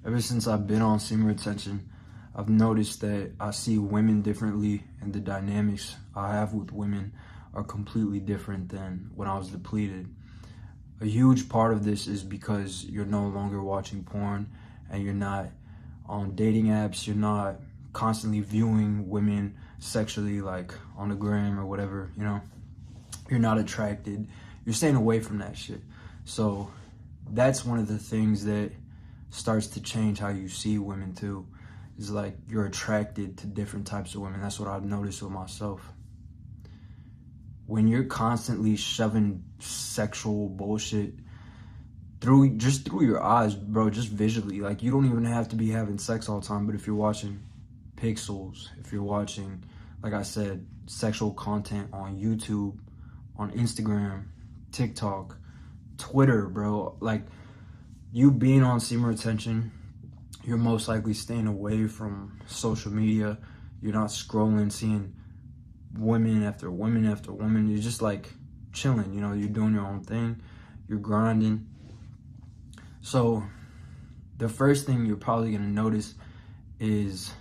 Ever since I've been on semen retention, I've noticed that I see women differently, and the dynamics I have with women are completely different than when I was depleted. A huge part of this is because you're no longer watching porn, and you're not on dating apps, you're not constantly viewing women sexually, like on the gram or whatever, you know? You're not attracted. You're staying away from that shit. So that's one of the things that starts to change how you see women too. Is like you're attracted to different types of women. That's what I've noticed with myself. When you're constantly shoving sexual bullshit through your eyes, bro, just visually, like you don't even have to be having sex all the time, but if you're watching pixels, if you're watching, like I said, sexual content on YouTube, on Instagram, TikTok, Twitter, bro, like you being on semen retention, you're most likely staying away from social media. You're not scrolling, seeing women after women after women. You're just like chilling, you know, you're doing your own thing, you're grinding. So the first thing you're probably gonna notice is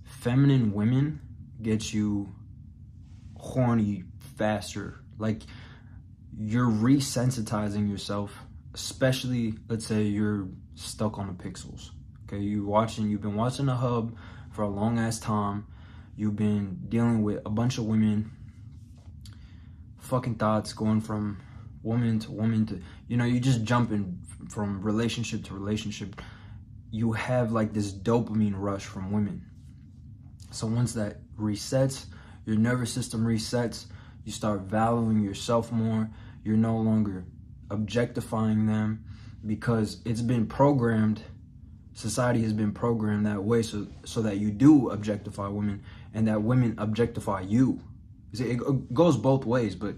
feminine women get you horny faster. Like you're resensitizing yourself, especially let's say you're stuck on the pixels. Okay, you've been watching the hub for a long ass time. You've been dealing with a bunch of women, fucking thoughts going from woman to woman to, you know, you just jumping from relationship to relationship. You have like this dopamine rush from women. So once that resets, your nervous system resets, you start valuing yourself more. You're no longer objectifying them because it's been programmed. Society has been programmed that way so that you do objectify women and that women objectify you. It goes both ways, but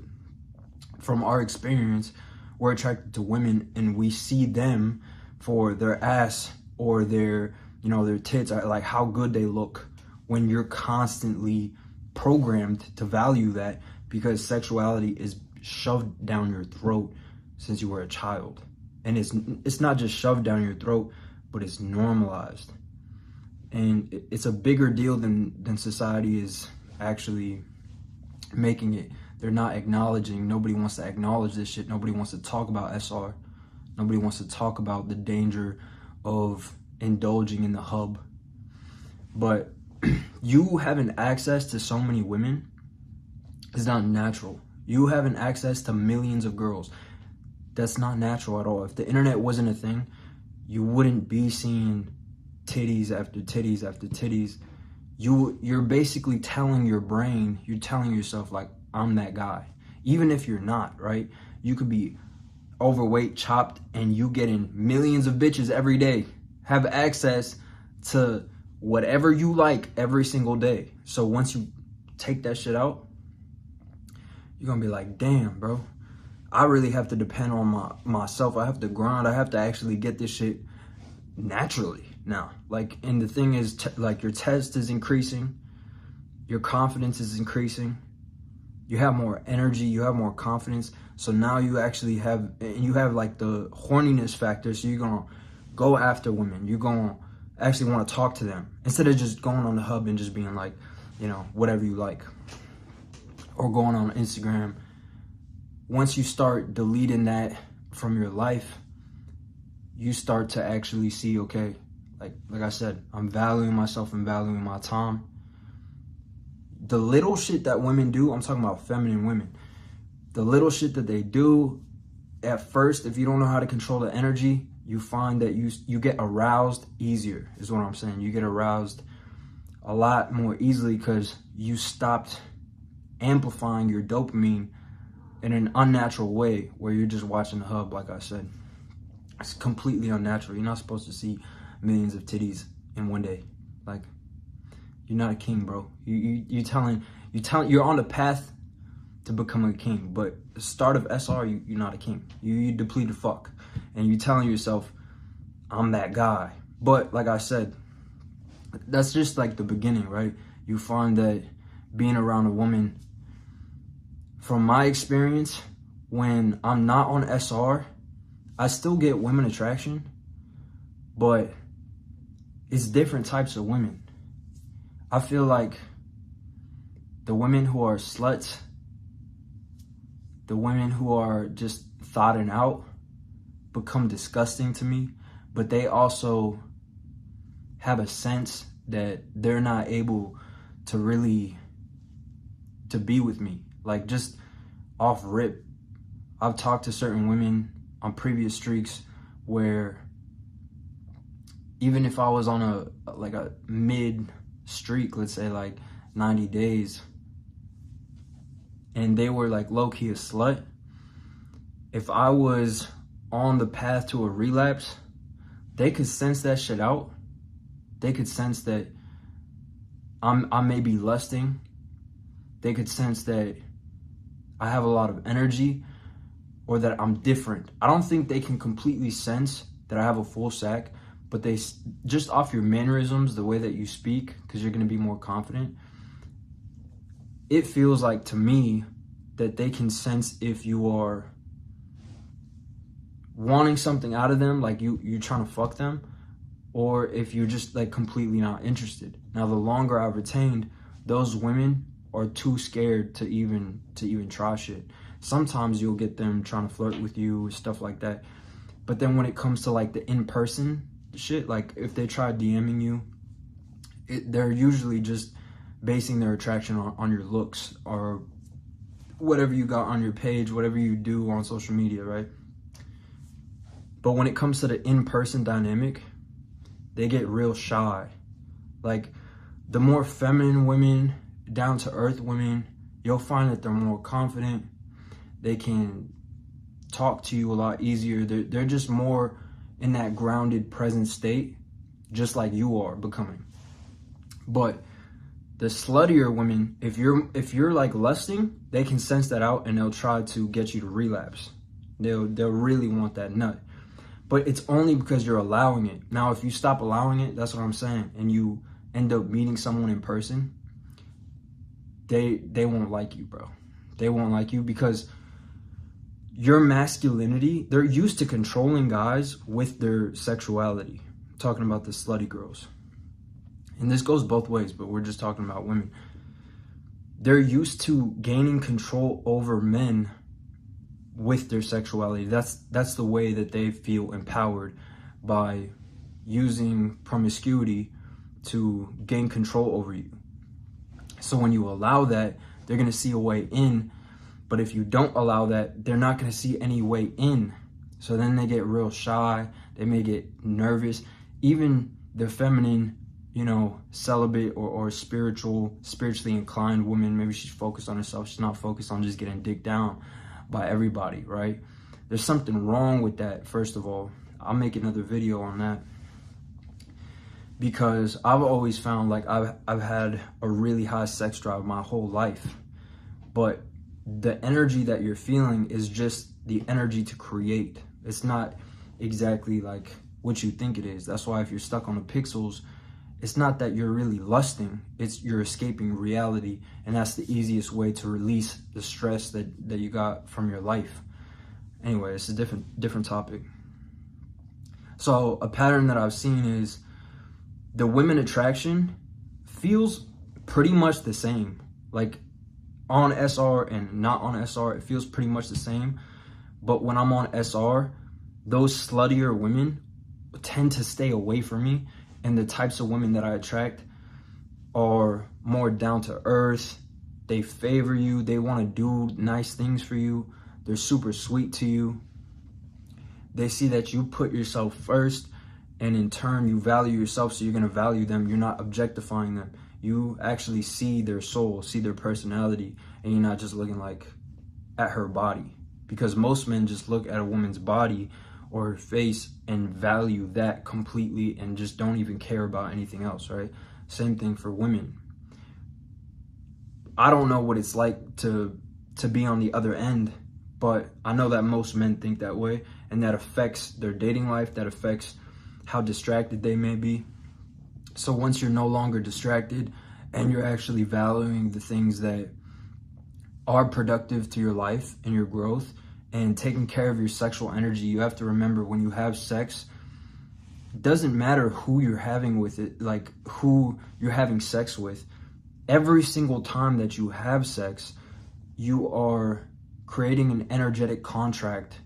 from our experience, we're attracted to women and we see them for their ass or their, you know, their tits, like how good they look, when you're constantly programmed to value that because sexuality is shoved down your throat since you were a child. And it's not just shoved down your throat, but it's normalized. And it's a bigger deal than society is actually making it. They're not acknowledging. Nobody wants to acknowledge this shit. Nobody wants to talk about SR. Nobody wants to talk about the danger of indulging in the hub. But you having access to so many women is not natural. You having access to millions of girls, that's not natural at all. If the internet wasn't a thing, you wouldn't be seeing titties after titties after titties. You're basically telling your brain, you're telling yourself like, I'm that guy. Even if you're not, right? You could be overweight, chopped, and you getting millions of bitches every day. Have access to whatever you like every single day. So once you take that shit out, you're gonna be like, damn, bro, I really have to depend on myself. I have to grind. I have to actually get this shit naturally now. Like, and the thing is, like, your test is increasing, your confidence is increasing, you have more energy, you have more confidence. So now you actually have, you have like the horniness factor. So you're gonna go after women. You're gonna actually want to talk to them instead of just going on the hub and just being like, you know, whatever you like, or going on Instagram. Once you start deleting that from your life, you start to actually see, okay, like I said, I'm valuing myself and valuing my time. The little shit that women do, I'm talking about feminine women, the little shit that they do at first, if you don't know how to control the energy, you find that you get aroused easier, is what I'm saying. You get aroused a lot more easily because you stopped amplifying your dopamine in an unnatural way where you're just watching the hub, like I said. It's completely unnatural. You're not supposed to see millions of titties in one day. Like, you're not a king, bro. You're on the path to become a king, but the start of SR, you're not a king. You depleted fuck. And you're telling yourself, I'm that guy. But like I said, that's just like the beginning, right? You find that being around a woman, from my experience, when I'm not on SR, I still get women attraction, but it's different types of women. I feel like the women who are sluts, the women who are just thoughting out, become disgusting to me, but they also have a sense that they're not able to really to be with me. Like, just off rip, I've talked to certain women on previous streaks where even if I was on a mid streak, let's say like 90 days, and they were like low-key a slut, if I was on the path to a relapse, they could sense that shit out. They could sense that I may be lusting. They could sense that I have a lot of energy or that I'm different. I don't think they can completely sense that I have a full sack, but they just off your mannerisms, the way that you speak, because you're going to be more confident, it feels like to me that they can sense if you are wanting something out of them, like you're trying to fuck them, or if you're just like completely not interested. Now, the longer I've retained, those women are too scared to even try shit. Sometimes you'll get them trying to flirt with you, stuff like that. But then when it comes to like the in-person shit, like if they try DMing you, they're usually just basing their attraction on your looks or whatever you got on your page, whatever you do on social media, right? But when it comes to the in-person dynamic, they get real shy. Like, the more feminine women, down-to-earth women, you'll find that they're more confident. They can talk to you a lot easier. They're just more in that grounded, present state, just like you are becoming. But the sluttier women, if you're like lusting, they can sense that out and they'll try to get you to relapse. They'll really want that nut. But it's only because you're allowing it. Now, if you stop allowing it, that's what I'm saying, and you end up meeting someone in person, they won't like you, bro. They won't like you because your masculinity, they're used to controlling guys with their sexuality. I'm talking about the slutty girls. And this goes both ways, but we're just talking about women. They're used to gaining control over men with their sexuality. That's the way that they feel empowered, by using promiscuity to gain control over you. So when you allow that, they're going to see a way in. But if you don't allow that, they're not going to see any way in. So then they get real shy. They may get nervous. Even the feminine, celibate or spiritually inclined woman, maybe she's focused on herself. She's not focused on just getting dicked down by everybody, right? There's something wrong with that, first of all. I'll make another video on that. Because I've always found like I've had a really high sex drive my whole life. But the energy that you're feeling is just the energy to create. It's not exactly like what you think it is. That's why if you're stuck on the pixels, it's not that you're really lusting, it's you're escaping reality, and that's the easiest way to release the stress that you got from your life. Anyway, it's a different topic. So a pattern that I've seen is the women attraction feels pretty much the same. Like on SR and not on SR, it feels pretty much the same. But when I'm on SR, those sluttier women tend to stay away from me. And the types of women that I attract are more down to earth. They favor you. They want to do nice things for you. They're super sweet to you. They see that you put yourself first, and in turn, you value yourself, so you're going to value them. You're not objectifying them. You actually see their soul, see their personality, and you're not just looking like at her body. Because most men just look at a woman's body or her face and value that completely and just don't even care about anything else, right? Same thing for women. I don't know what it's like to be on the other end, but I know that most men think that way, and that affects their dating life, that affects how distracted they may be. So once you're no longer distracted and you're actually valuing the things that are productive to your life and your growth, and taking care of your sexual energy, you have to remember when you have sex, doesn't matter who you're having with it, like who you're having sex with. Every single time that you have sex, you are creating an energetic contract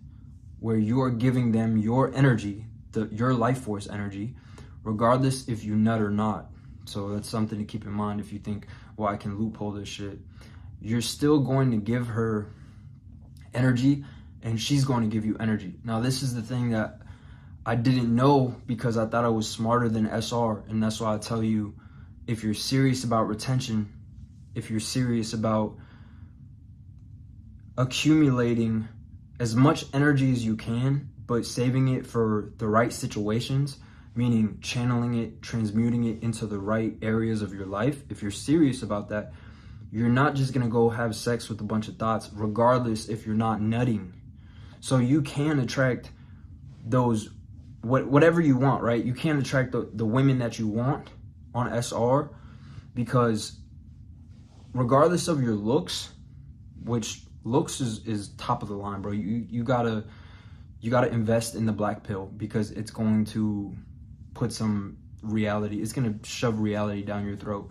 where you are giving them your energy, your life force energy, regardless if you nut or not. So that's something to keep in mind if you think, well, I can loophole this shit. You're still going to give her energy, and she's going to give you energy. Now, this is the thing that I didn't know because I thought I was smarter than SR, and that's why I tell you, if you're serious about retention, if you're serious about accumulating as much energy as you can, but saving it for the right situations, meaning channeling it, transmuting it into the right areas of your life. If you're serious about that, you're not just gonna go have sex with a bunch of thoughts, regardless if you're not nutting. So you can attract those, whatever you want, right? You can attract the women that you want on SR, because regardless of your looks, which looks is top of the line, bro. You gotta invest in the black pill, because it's going to put some reality. It's gonna shove reality down your throat.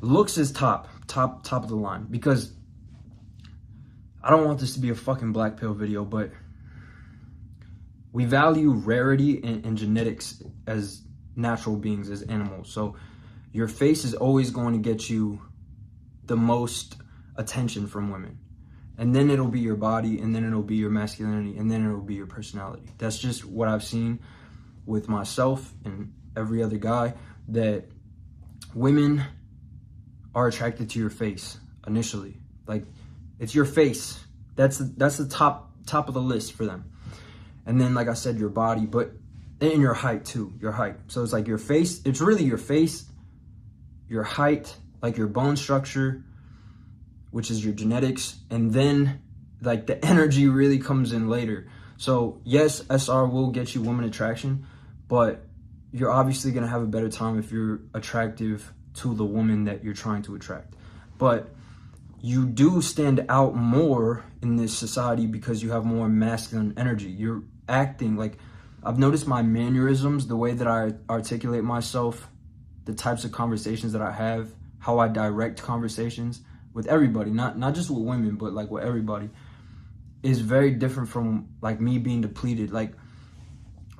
Looks is top of the line, because I don't want this to be a fucking black pill video, but we value rarity and genetics as natural beings, as animals. So your face is always going to get you the most attention from women, and then it'll be your body, and then it'll be your masculinity, and then it'll be your personality. That's just what I've seen with myself and every other guy, that women are attracted to your face initially. Like, it's your face. That's the top of the list for them. And then, like I said, your body, but and your height too, your height. So it's like your face, it's really your face, your height, like your bone structure, which is your genetics, and then like the energy really comes in later. So yes, SR will get you woman attraction, but you're obviously gonna have a better time if you're attractive to the woman that you're trying to attract. But you do stand out more in this society because you have more masculine energy. You're acting like, I've noticed my mannerisms, the way that I articulate myself, the types of conversations that I have, how I direct conversations with everybody, not just with women, but like with everybody, is very different from like me being depleted. Like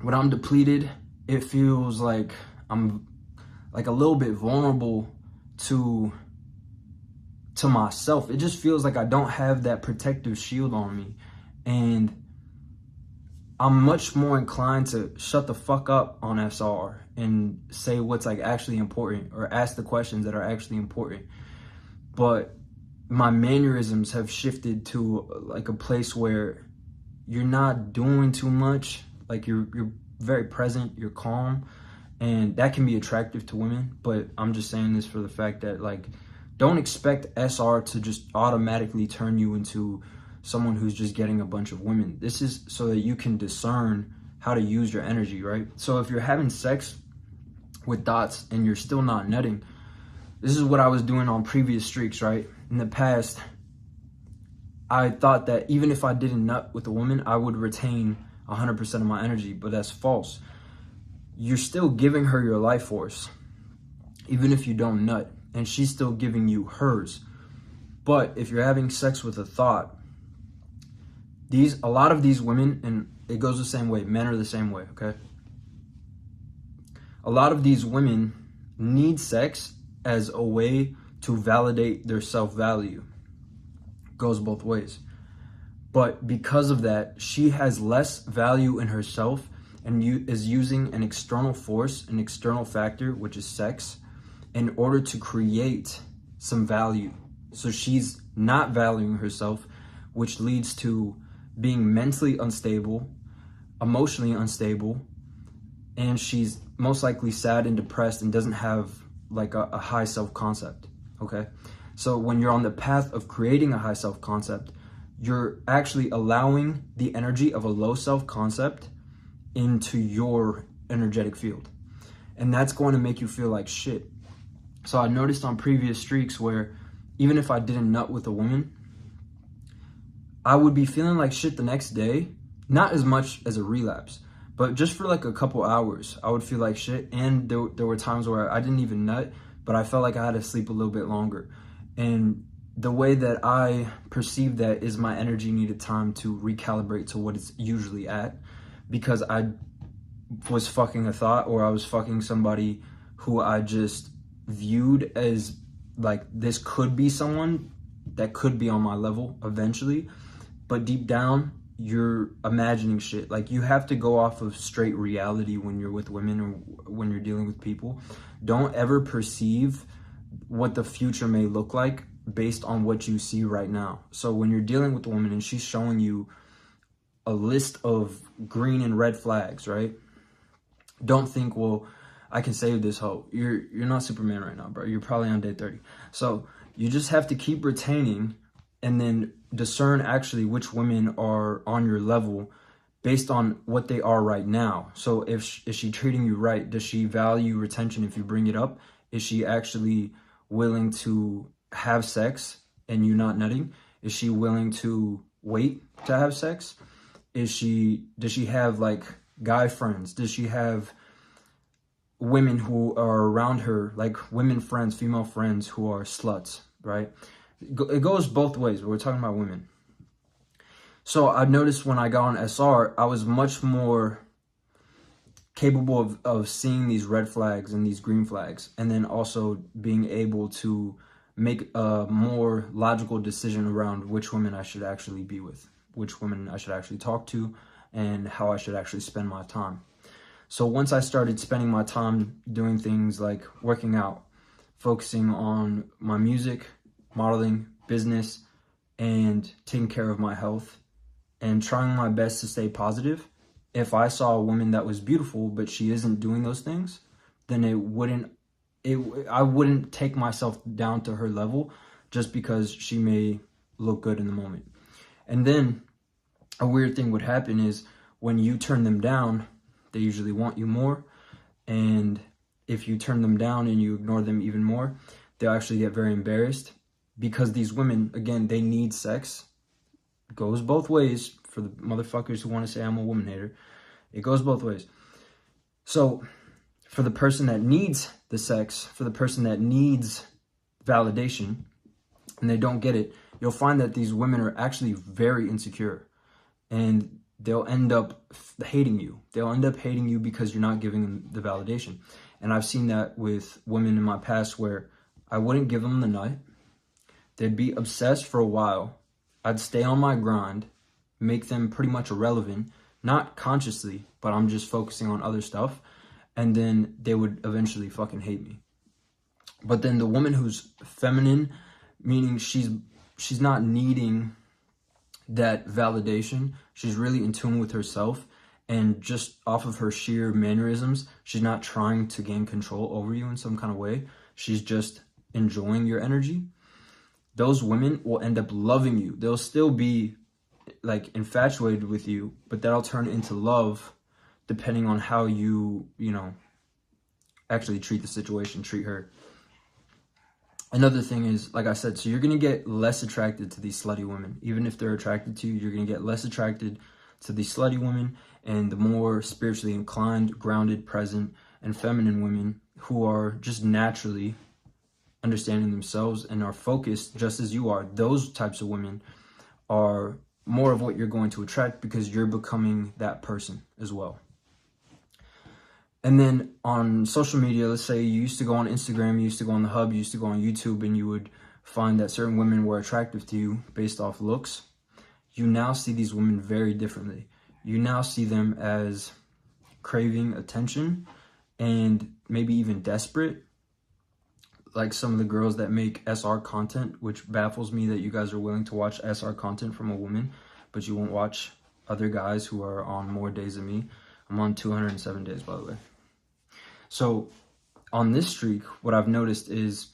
when I'm depleted, it feels like I'm like a little bit vulnerable to myself. It just feels like I don't have that protective shield on me, and I'm much more inclined to shut the fuck up on SR and say what's like actually important, or ask the questions that are actually important. But my mannerisms have shifted to like a place where you're not doing too much. Like you're very present, you're calm, and that can be attractive to women. But I'm just saying this for the fact that, like, don't expect SR to just automatically turn you into someone who's just getting a bunch of women. This is so that you can discern how to use your energy, right? So if you're having sex with dots and you're still not nutting, this is what I was doing on previous streaks, right? In the past, I thought that even if I didn't nut with a woman, I would retain 100% of my energy, but that's false. You're still giving her your life force, even if you don't nut, and she's still giving you hers. But if you're having sex with a thought, a lot of these women, and it goes the same way, men are the same way, okay? A lot of these women need sex as a way to validate their self-value. Goes both ways. But because of that, she has less value in herself and is using an external force, an external factor, which is sex, in order to create some value. So she's not valuing herself, which leads to being mentally unstable, emotionally unstable, and she's most likely sad and depressed and doesn't have like a high self-concept, okay? So when you're on the path of creating a high self-concept, you're actually allowing the energy of a low self-concept into your energetic field. And that's going to make you feel like shit. So I noticed on previous streaks where even if I didn't nut with a woman, I would be feeling like shit the next day. Not as much as a relapse, But just for like a couple hours, I would feel like shit. And there were times where I didn't even nut, but I felt like I had to sleep a little bit longer. And the way that I perceive that is my energy needed time to recalibrate to what it's usually at, because I was fucking a thought, or I was fucking somebody who I just viewed as like, this could be someone that could be on my level eventually. But deep down, you're imagining shit. Like, you have to go off of straight reality when you're with women or when you're dealing with people. Don't ever perceive what the future may look like based on what you see right now. So when you're dealing with a woman and she's showing you a list of green and red flags, right? Don't think, well, I can save this hoe. You're not Superman right now, bro. You're probably on day 30. So you just have to keep retaining and then discern actually which women are on your level based on what they are right now. So is she treating you right? Does she value retention if you bring it up? Is she actually willing to have sex and you not nutting? Is she willing to wait to have sex? Does she have like guy friends? Does she have women who are around her, like women friends, female friends who are sluts, right? It goes both ways, but we're talking about women. So I noticed when I got on SR, I was much more capable of seeing these red flags and these green flags, and then also being able to make a more logical decision around which women I should actually be with, which women I should actually talk to, and how I should actually spend my time. So once I started spending my time doing things like working out, focusing on my music, modeling, business, and taking care of my health, and trying my best to stay positive, if I saw a woman that was beautiful but she isn't doing those things, then I wouldn't take myself down to her level just because she may look good in the moment. And then a weird thing would happen is when you turn them down, they usually want you more. And if you turn them down and you ignore them even more, they'll actually get very embarrassed, because these women, again, they need sex. It goes both ways for the motherfuckers who want to say I'm a woman hater. It goes both ways. So for the person that needs the sex, for the person that needs validation, and they don't get it, you'll find that these women are actually very insecure, and they'll end up hating you. They'll end up hating you because you're not giving them the validation. And I've seen that with women in my past where I wouldn't give them the nut. They'd be obsessed for a while. I'd stay on my grind, make them pretty much irrelevant, not consciously, but I'm just focusing on other stuff. And then they would eventually fucking hate me. But then the woman who's feminine, meaning she's not needing that validation, she's really in tune with herself, and just off of her sheer mannerisms, she's not trying to gain control over you in some kind of way. She's just enjoying your energy. Those women will end up loving you. They'll still be like infatuated with you, but that'll turn into love depending on how you actually treat the situation, treat her. Another thing is, like I said, so you're going to get less attracted to these slutty women. Even if they're attracted to you, you're going to get less attracted to these slutty women, and the more spiritually inclined, grounded, present, and feminine women who are just naturally understanding themselves and are focused just as you are. Those types of women are more of what you're going to attract, because you're becoming that person as well. And then on social media, let's say you used to go on Instagram, you used to go on the hub, you used to go on YouTube, and you would find that certain women were attractive to you based off looks. You now see these women very differently. You now see them as craving attention and maybe even desperate. Like some of the girls that make SR content, which baffles me that you guys are willing to watch SR content from a woman, but you won't watch other guys who are on more days than me. I'm on 207 days, by the way. So on this streak, what I've noticed is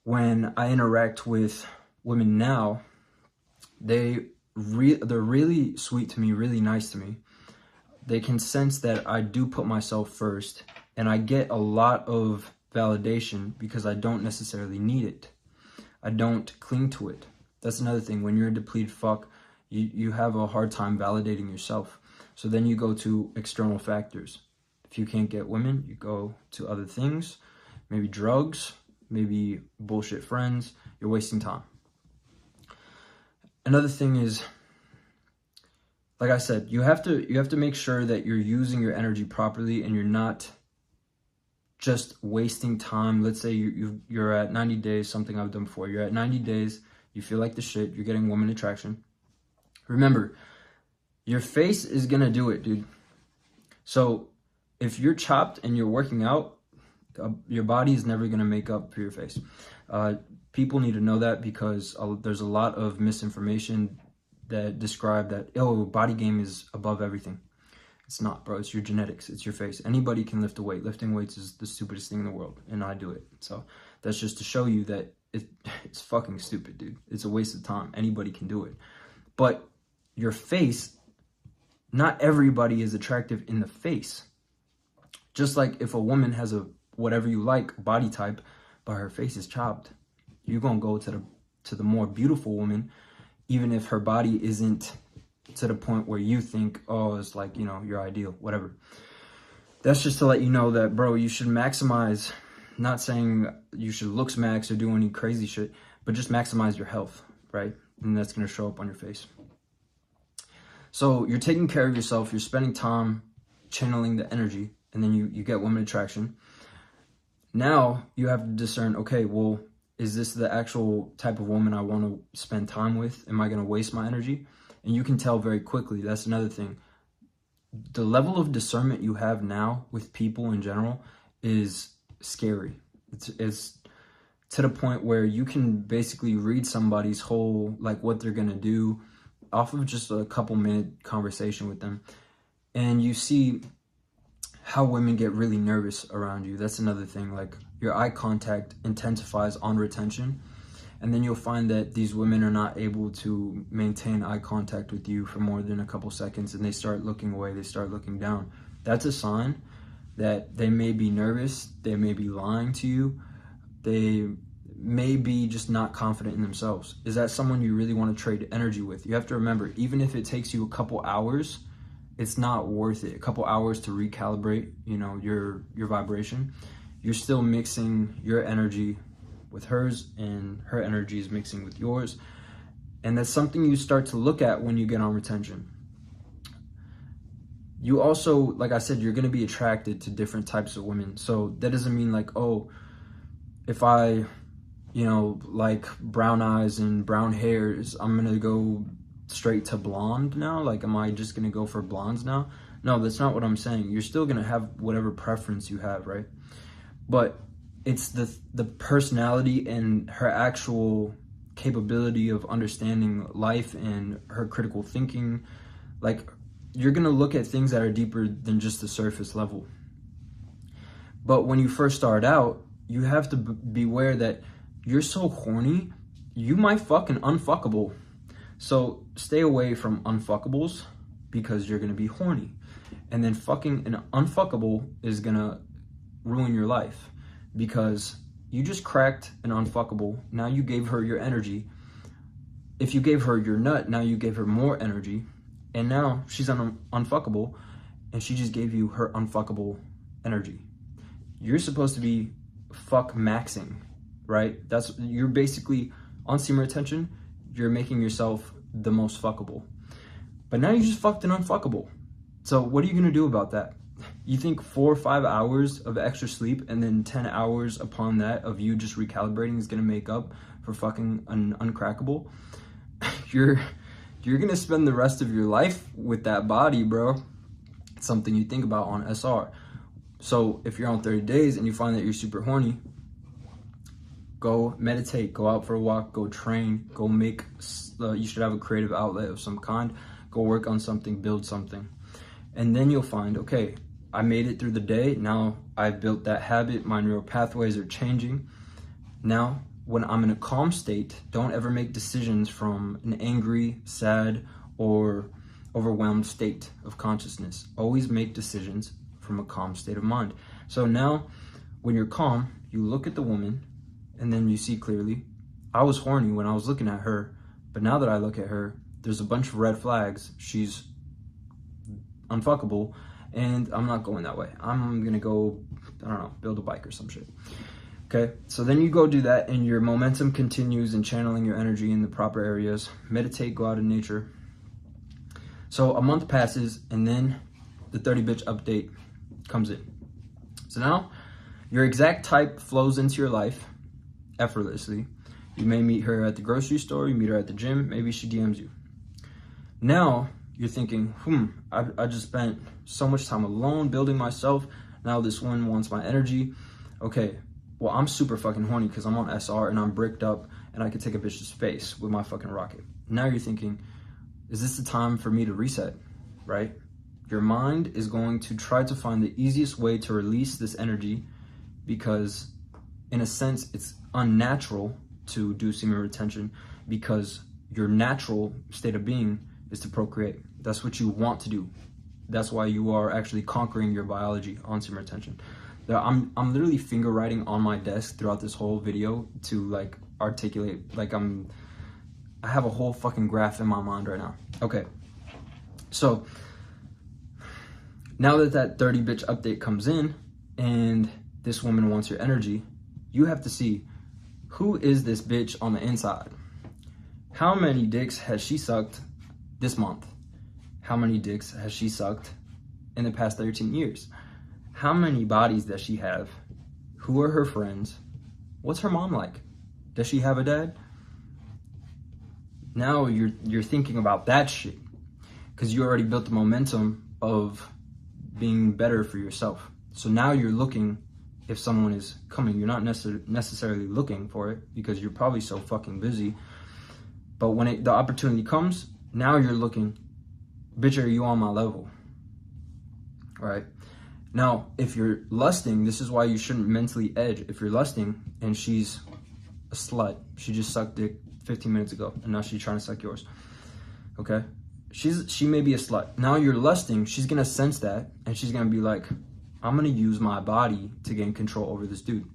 when I interact with women now, they're really sweet to me, really nice to me. They can sense that I do put myself first, and I get a lot of validation because I don't necessarily need it. I don't cling to it. That's another thing. When you're a depleted fuck, you have a hard time validating yourself. So then you go to external factors. If you can't get women, you go to other things, maybe drugs, maybe bullshit friends. You're wasting time. Another thing is, like I said, you have to make sure that you're using your energy properly and you're not just wasting time. Let's say you're at 90 days, something I've done before. You're at 90 days, you feel like the shit, you're getting woman attraction. Remember, your face is gonna do it, dude. So if you're chopped and you're working out, your body is never gonna make up for your face. People need to know that, because there's a lot of misinformation that describe that, oh, body game is above everything. It's not, bro. It's your genetics. It's your face. Anybody can lift a weight. Lifting weights is the stupidest thing in the world, and I do it. So that's just to show you that it's fucking stupid, dude. It's a waste of time. Anybody can do it. But your face, not everybody is attractive in the face. Just like if a woman has a whatever you like body type, but her face is chopped, you're gonna go to the more beautiful woman, even if her body isn't to the point where you think, oh, it's like, you know, your ideal, whatever. That's just to let you know that, bro, you should maximize, not saying you should looks max or do any crazy shit, but just maximize your health, right? And that's going to show up on your face. So you're taking care of yourself, you're spending time channeling the energy, and then you get woman attraction. Now you have to discern, okay, well, is this the actual type of woman I want to spend time with? Am I going to waste my energy? And you can tell very quickly. That's another thing. The level of discernment you have now with people in general is scary. It's to the point where you can basically read somebody's whole, like, what they're going to do off of just a couple minute conversation with them. And you see how women get really nervous around you. That's another thing. Like, your eye contact intensifies on retention. And then you'll find that these women are not able to maintain eye contact with you for more than a couple seconds, and they start looking away, they start looking down. That's a sign that they may be nervous, they may be lying to you, they may be just not confident in themselves. Is that someone you really want to trade energy with? You have to remember, even if it takes you a couple hours, it's not worth it. A couple hours to recalibrate, you know, your vibration. You're still mixing your energy with hers, and her energy is mixing with yours. And that's something you start to look at when you get on retention. You also, like I said, you're going to be attracted to different types of women. So that doesn't mean like, oh, if I, you know, like brown eyes and brown hairs, I'm going to go straight to blonde now. Like, am I just going to go for blondes now? No, that's not what I'm saying. You're still going to have whatever preference you have, right? But it's the personality and her actual capability of understanding life and her critical thinking. Like, you're gonna look at things that are deeper than just the surface level. But when you first start out, you have to beware that you're so horny, you might fuck an unfuckable. So stay away from unfuckables, because you're gonna be horny. And then fucking an unfuckable is gonna ruin your life, because you just cracked an unfuckable. Now you gave her your energy. If you gave her your nut, now you gave her more energy. And now she's unfuckable, and she just gave you her unfuckable energy. You're supposed to be fuck maxing, right? You're basically on semen retention. You're making yourself the most fuckable. But now you just fucked an unfuckable. So what are you gonna do about that? You think 4 or 5 hours of extra sleep and then 10 hours upon that of you just recalibrating is gonna make up for fucking an uncrackable? You're gonna spend the rest of your life with that body, bro. It's something you think about on SR. So if you're on 30 days and you find that you're super horny, go meditate, go out for a walk, go train, go make, you should have a creative outlet of some kind, go work on something, build something. And then you'll find, okay, I made it through the day. Now I've built that habit. My neural pathways are changing. Now, when I'm in a calm state, don't ever make decisions from an angry, sad, or overwhelmed state of consciousness. Always make decisions from a calm state of mind. So now, when you're calm, you look at the woman, and then you see clearly, I was horny when I was looking at her, but now that I look at her, there's a bunch of red flags. She's unfuckable, and I'm not going that way. I'm gonna go, I don't know, build a bike or some shit. Okay, so then you go do that, and your momentum continues in channeling your energy in the proper areas. Meditate, go out in nature. So a month passes, and then the 30 bitch update comes in. So now your exact type flows into your life effortlessly. You may meet her at the grocery store, you meet her at the gym, maybe she DMs you. Now you're thinking, I just spent so much time alone building myself. Now this one wants my energy. Okay, well, I'm super fucking horny because I'm on SR and I'm bricked up and I could take a bitch's face with my fucking rocket. Now you're thinking, is this the time for me to reset, right? Your mind is going to try to find the easiest way to release this energy because, in a sense, it's unnatural to do semen retention because your natural state of being is to procreate. That's what you want to do. That's why you are actually conquering your biology on semen retention. I'm literally finger writing on my desk throughout this whole video to like articulate, like I have a whole fucking graph in my mind right now. Okay, so now that 30 bitch update comes in and this woman wants your energy, you have to see, who is this bitch on the inside? How many dicks has she sucked this month? How many dicks has she sucked in the past 13 years? How many bodies does she have? Who are her friends? What's her mom like? Does she have a dad? Now you're thinking about that shit because you already built the momentum of being better for yourself. So now you're looking if someone is coming. You're not necessarily looking for it because you're probably so fucking busy. But when the opportunity comes, now you're looking, bitch, are you on my level? All right. Now, if you're lusting, this is why you shouldn't mentally edge. If you're lusting and she's a slut, she just sucked dick 15 minutes ago and now she's trying to suck yours. Okay? She may be a slut. Now you're lusting, she's gonna sense that and she's gonna be like, I'm gonna use my body to gain control over this dude.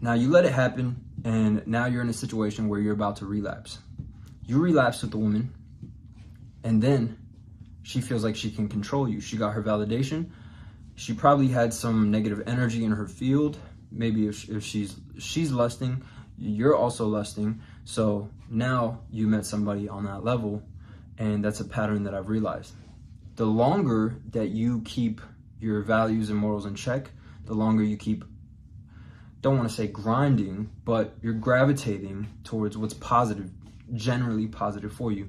Now you let it happen and now you're in a situation where you're about to relapse. You relapse with the woman and then she feels like she can control you. She got her validation. She probably had some negative energy in her field. Maybe if she's lusting, you're also lusting. So now you met somebody on that level, and that's a pattern that I've realized. The longer that you keep your values and morals in check, the longer you keep, don't want to say grinding, but you're gravitating towards what's positive, generally positive for you.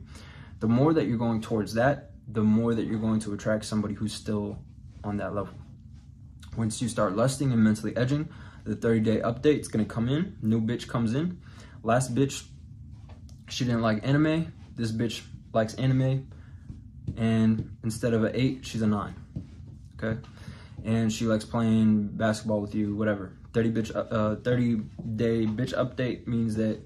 The more that you're going towards that, the more that you're going to attract somebody who's still on that level. Once you start lusting and mentally edging, the 30-day update is going to come in. New bitch comes in. Last bitch, she didn't like anime. This bitch likes anime. And instead of an 8, she's a 9. Okay? And she likes playing basketball with you, whatever. 30-day bitch update means that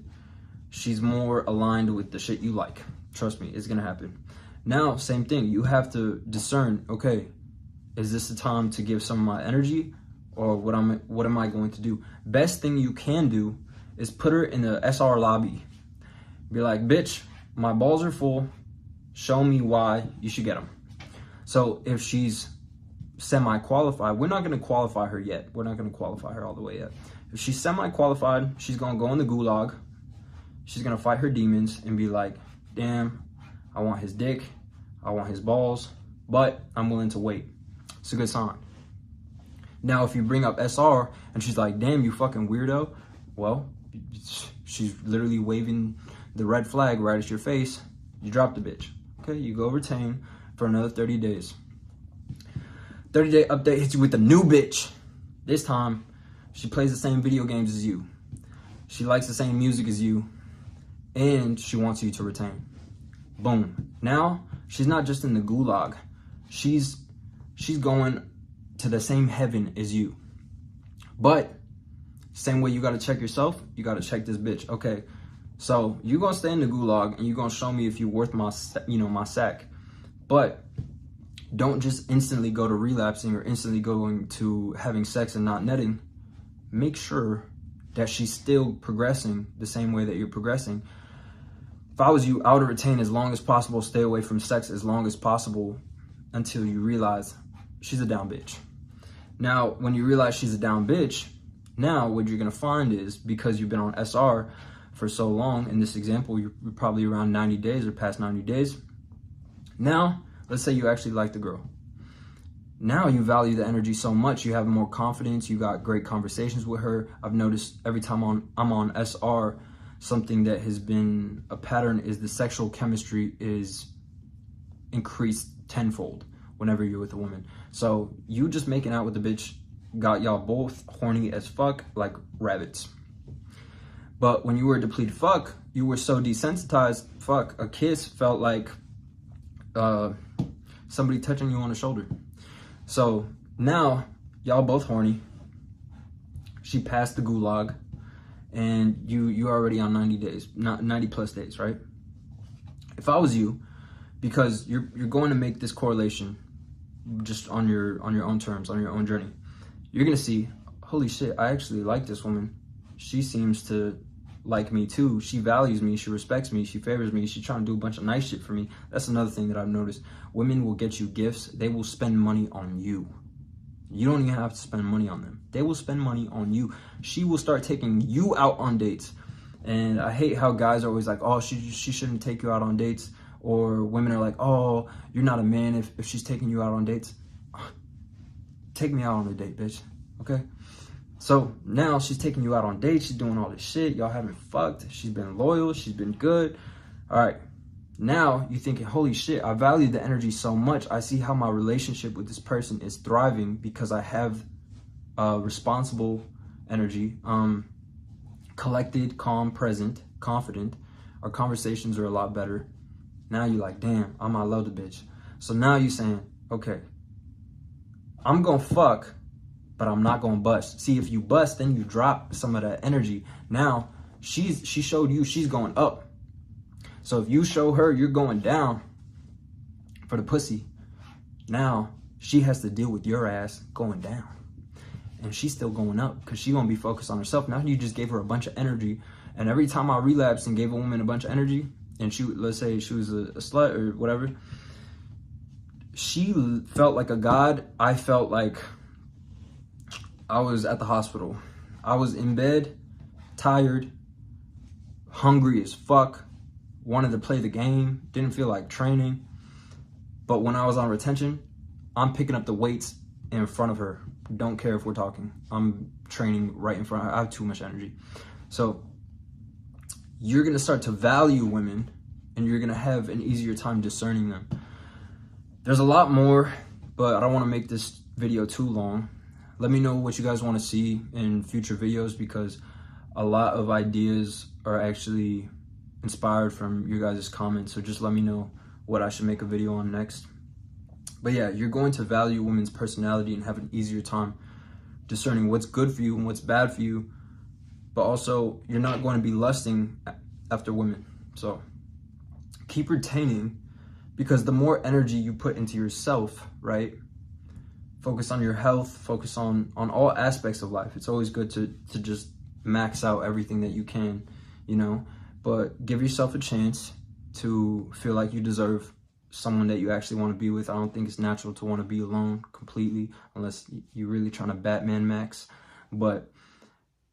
she's more aligned with the shit you like. Trust me, it's going to happen. Now, same thing. You have to discern, okay, is this the time to give some of my energy or what am I going to do? Best thing you can do is put her in the SR lobby. Be like, bitch, my balls are full. Show me why you should get them. So if she's semi-qualified, we're not going to qualify her yet. We're not going to qualify her all the way yet. If she's semi-qualified, she's going to go in the gulag. She's going to fight her demons and be like, damn, I want his dick. I want his balls, but I'm willing to wait. It's a good sign. Now, if you bring up SR and she's like, damn, you fucking weirdo. Well, she's literally waving the red flag right at your face. You drop the bitch. Okay, you go retain for another 30 days. 30-day update hits you with a new bitch. This time, she plays the same video games as you. She likes the same music as you. And she wants you to retain. Boom. Now, she's not just in the gulag. She's going to the same heaven as you. But same way you got to check yourself, you got to check this bitch. Okay, so you're going to stay in the gulag and you're going to show me if you're worth my sack. But don't just instantly go to relapsing or instantly going to having sex and not netting. Make sure that she's still progressing the same way that you're progressing. If I was you, I would retain as long as possible, stay away from sex as long as possible, until you realize she's a down bitch. Now, when you realize she's a down bitch, now what you're gonna find is, because you've been on SR for so long, in this example, you're probably around 90 days or past 90 days. Now, let's say you actually like the girl. Now you value the energy so much, you have more confidence, you got great conversations with her. I've noticed every time I'm on SR, something that has been a pattern is the sexual chemistry is increased tenfold whenever you're with a woman. So you just making out with the bitch got y'all both horny as fuck, like rabbits. But when you were a depleted fuck, you were so desensitized, fuck, a kiss felt like somebody touching you on the shoulder. So now y'all both horny. She passed the gulag, and you already on 90 days, not 90 plus days, right? If I was you, because you're going to make this correlation just on your own terms, on your own journey, you're gonna see, holy shit, I actually like this woman. She seems to like me too. She values me, she respects me, she favors me, she's trying to do a bunch of nice shit for me. That's another thing that I've noticed. Women will get you gifts, they will spend money on you. You don't even have to spend money on them. They will spend money on you. She will start taking you out on dates. And I hate how guys are always like, oh, she shouldn't take you out on dates. Or women are like, oh, you're not a man if she's taking you out on dates. Take me out on a date, bitch, okay? So now she's taking you out on dates, she's doing all this shit, y'all haven't fucked, she's been loyal, she's been good. All right, now you're thinking, holy shit, I value the energy so much. I see how my relationship with this person is thriving because I have responsible energy, collected, calm, present, confident. Our conversations are a lot better. Now you're like, damn, I love the bitch. So now you're saying, okay, I'm gonna fuck, but I'm not gonna bust. See, if you bust, then you drop some of that energy. Now, she showed you she's going up. So if you show her you're going down for the pussy, now she has to deal with your ass going down. And she's still going up because she's gonna be focused on herself. Now you just gave her a bunch of energy. And every time I relapsed and gave a woman a bunch of energy, and she, let's say she was a slut or whatever, she felt like a god. I felt like I was at the hospital. I was in bed, tired, hungry as fuck, wanted to play the game, didn't feel like training. But when I was on retention, I'm picking up the weights in front of her. Don't care if we're talking. I'm training right in front of her. I have too much energy. So you're gonna start to value women, and you're gonna have an easier time discerning them. There's a lot more, but I don't wanna make this video too long. Let me know what you guys wanna see in future videos, because a lot of ideas are actually inspired from your guys' comments. So just let me know what I should make a video on next. But yeah, you're going to value women's personality and have an easier time discerning what's good for you and what's bad for you. But also, you're not going to be lusting after women. So keep retaining, because the more energy you put into yourself, right? Focus on your health, focus on all aspects of life. It's always good to just max out everything that you can, you know, but give yourself a chance to feel like you deserve someone that you actually want to be with. I don't think it's natural to want to be alone completely unless you're really trying to Batman max, but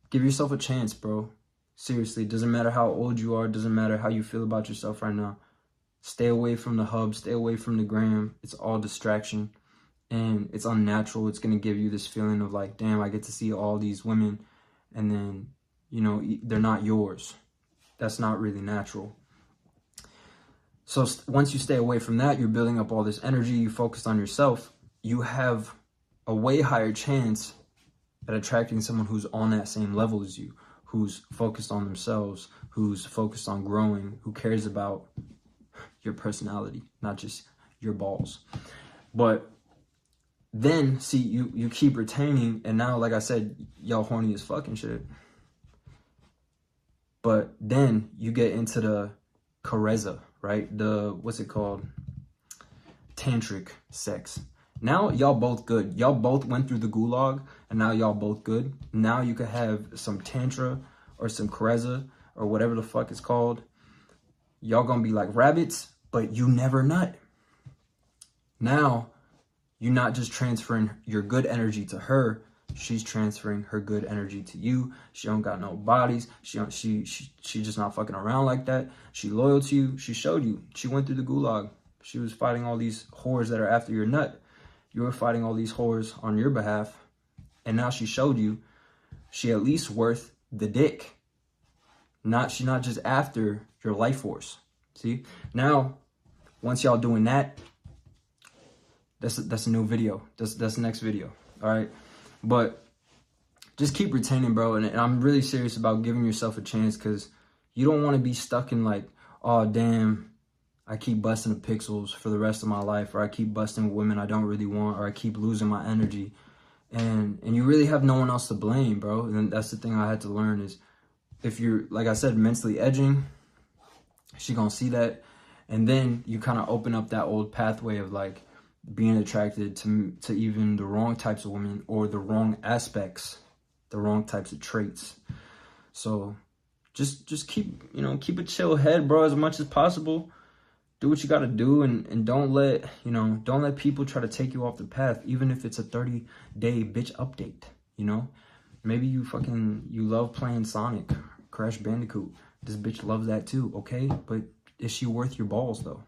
give yourself a chance, bro. Seriously, it doesn't matter how old you are, doesn't matter how you feel about yourself right now. Stay away from the hub, stay away from the gram. It's all distraction and it's unnatural. It's going to give you this feeling of like, damn, I get to see all these women and then, you know, they're not yours. That's not really natural. So once you stay away from that, you're building up all this energy, you focus on yourself, you have a way higher chance at attracting someone who's on that same level as you, who's focused on themselves, who's focused on growing, who cares about your personality, not just your balls. But then, see, you keep retaining, and now, like I said, y'all horny as fucking shit. But then you get into the carezza, right? The, what's it called? Tantric sex. Now y'all both good. Y'all both went through the gulag, and now y'all both good. Now you could have some tantra or some carezza or whatever the fuck it's called. Y'all gonna be like rabbits, but you never nut. Now, you're not just transferring your good energy to her, she's transferring her good energy to you. She don't got no bodies. She just not fucking around like that. She loyal to you. She showed you. She went through the gulag. She was fighting all these whores that are after your nut. You were fighting all these whores on your behalf. And now she showed you she at least worth the dick. She's not just after your life force. See? Now, once y'all doing that, that's a new video. That's the next video. All right? But just keep retaining, bro. And I'm really serious about giving yourself a chance, because you don't want to be stuck in like, oh, damn, I keep busting the pixels for the rest of my life, or I keep busting women I don't really want, or I keep losing my energy. And you really have no one else to blame, bro. And that's the thing I had to learn is, if you're, like I said, mentally edging, she gonna see that. And then you kind of open up that old pathway of like being attracted to even the wrong types of women, or the wrong aspects, the wrong types of traits. So just keep a chill head, bro, as much as possible. Do what you got to do, and don't let people try to take you off the path, even if it's a 30-day bitch update. Maybe you love playing Sonic, Crash Bandicoot. This bitch loves that too, okay? But is she worth your balls though?